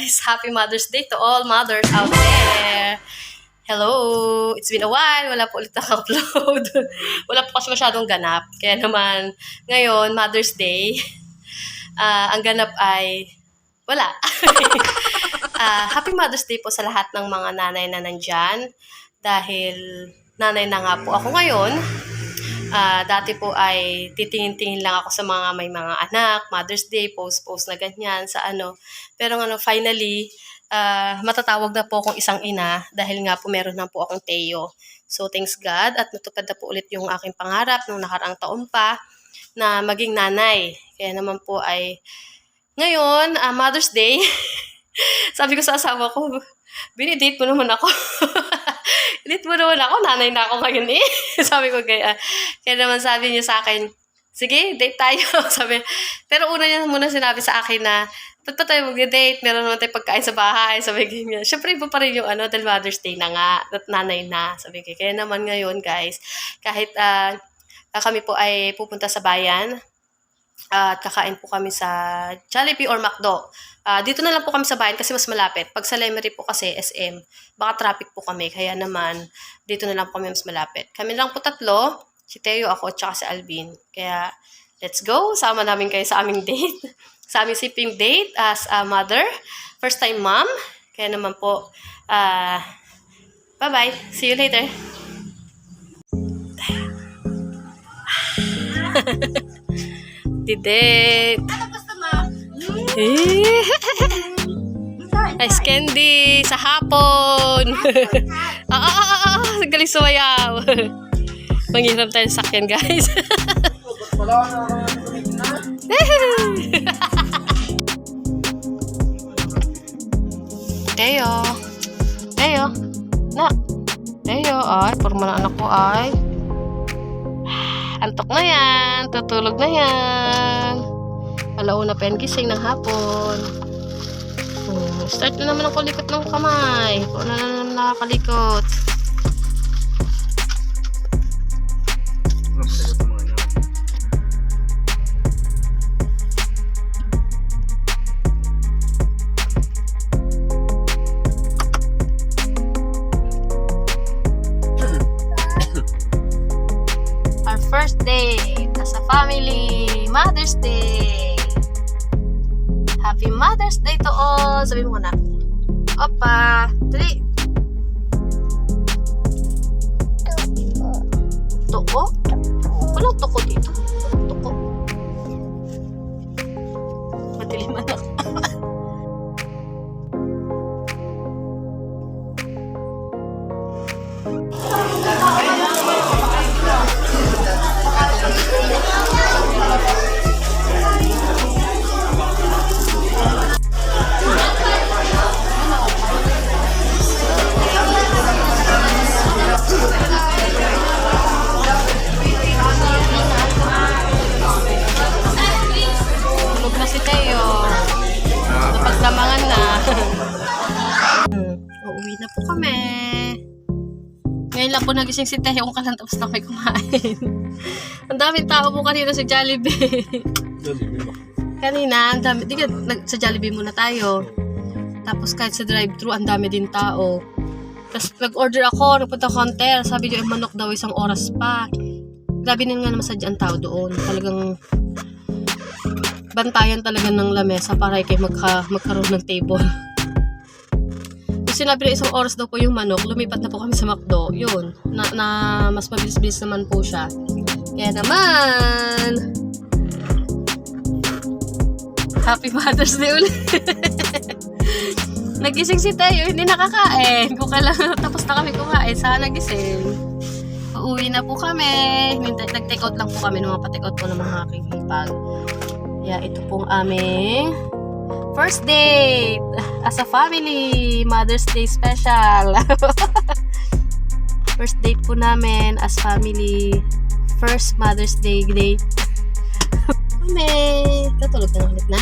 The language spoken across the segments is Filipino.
guys. Happy Mother's Day to all mothers out there. Hello! It's been a while. Wala po ulit naka-upload. Wala po kasi masyadong ganap. Kaya naman, ngayon, Mother's Day, ang ganap ay wala. Happy Mother's Day po sa lahat ng mga nanay na nandyan. Dahil nanay na nga po ako ngayon. Dati po ay titingin-tingin lang ako sa mga may mga anak, Mother's Day, post na ganyan, sa ano. Pero finally, matatawag na po akong isang ina dahil nga po meron na po akong Teo. So thanks God at natupad na po ulit yung aking pangarap nung nakaraang taon pa na maging nanay. Kaya naman po ay ngayon, Mother's Day, sabi ko sa asawa ko, binidate mo naman ako. Date mo naman ako, nanay na ako ngayon eh. Sabi ko kaya naman sabi niya sa akin, sige, date tayo. Sabi, pero una niya muna sinabi sa akin na, ba't pa tayo mag-date? Meron naman tayo pagkain sa bahay. Sabi niya, syempre iba pa rin yung dahil Mother's Day na nga, at nanay na. Sabi ko, kaya naman ngayon guys, kahit kami po ay pupunta sa bayan, at kakain po kami sa Jollibee or McDo. Dito na lang po kami sa bayan kasi mas malapit. Pag sa Lemery po kasi, SM, baka traffic po kami. Kaya naman, dito na lang po kami mas malapit. Kami lang po tatlo, si Teo, ako, tsaka si Alvin. Kaya, let's go. Sama namin kayo sa aming date. Sa aming sipping date as a mother. First time mom. Kaya naman po, bye-bye. See you later. Didate. Ice candy sa hapon. Galing sumayaw. Manghiram tayo sa sakyan, guys. Teo. Na. Teo, ay, formal na anak ko, ay. Antok na yan. Tutulog na yan. Alauna pa yan gising ng hapon. Start na naman ang kulikot ng kamay. Kung na naman nakakalikot. Our first day as a family. Mother's Day. Happy Mother's Day to all. Sabi mo na. Opa. Dali. Toko? Walang toko dito. Toko. Madilim na. Uuwi na po kami. Ngayon lang po nagising si Teo kung kalang tapos na kayo kumain. Ang daming tao po kanina sa Jollibee. Kanina, ang dami. Sa Jollibee muna tayo. Tapos kahit sa drive-thru, ang dami din tao. Tapos nag-order ako, nagpunta counter. Sabi niyo, yung manok daw 1 oras pa. Grabe na nga naman sadya ang tao doon. Talagang bantayan talaga ng lamesa para kayo magkaroon ng table. Sinabi na 1 oras daw po yung manok, lumipat na po kami sa McDo. Yun, na mas mabilis-bilis naman po siya. Kaya naman, Happy Mother's Day ulit. Nagising si Teo, hindi nakakain. Kung kailan tapos na kami kumain, sana nagising. Uuwi na po kami. Nag-take out lang po kami, nung pa-take out po ng mga aking hipag. Kaya ito pong aming first date as a family. Mother's Day special. First date po namin as family. First Mother's Day date. Mame, tutulog na ulit na.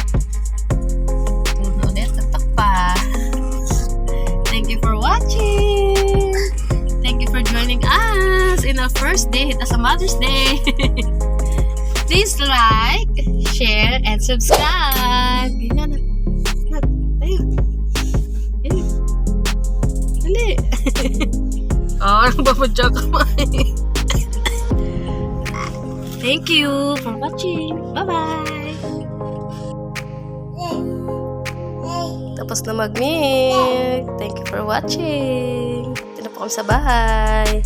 Tulog na ulit. Tatak pa. Thank you for watching. Thank you for joining us in our first date as a Mother's Day. Please like, share, and subscribe. Ganyan na. Ayun. Nagpapadya kamay. Thank you for watching. Bye-bye! Tapos na mag-milk. Thank you for watching. Ito na po kami sa bahay.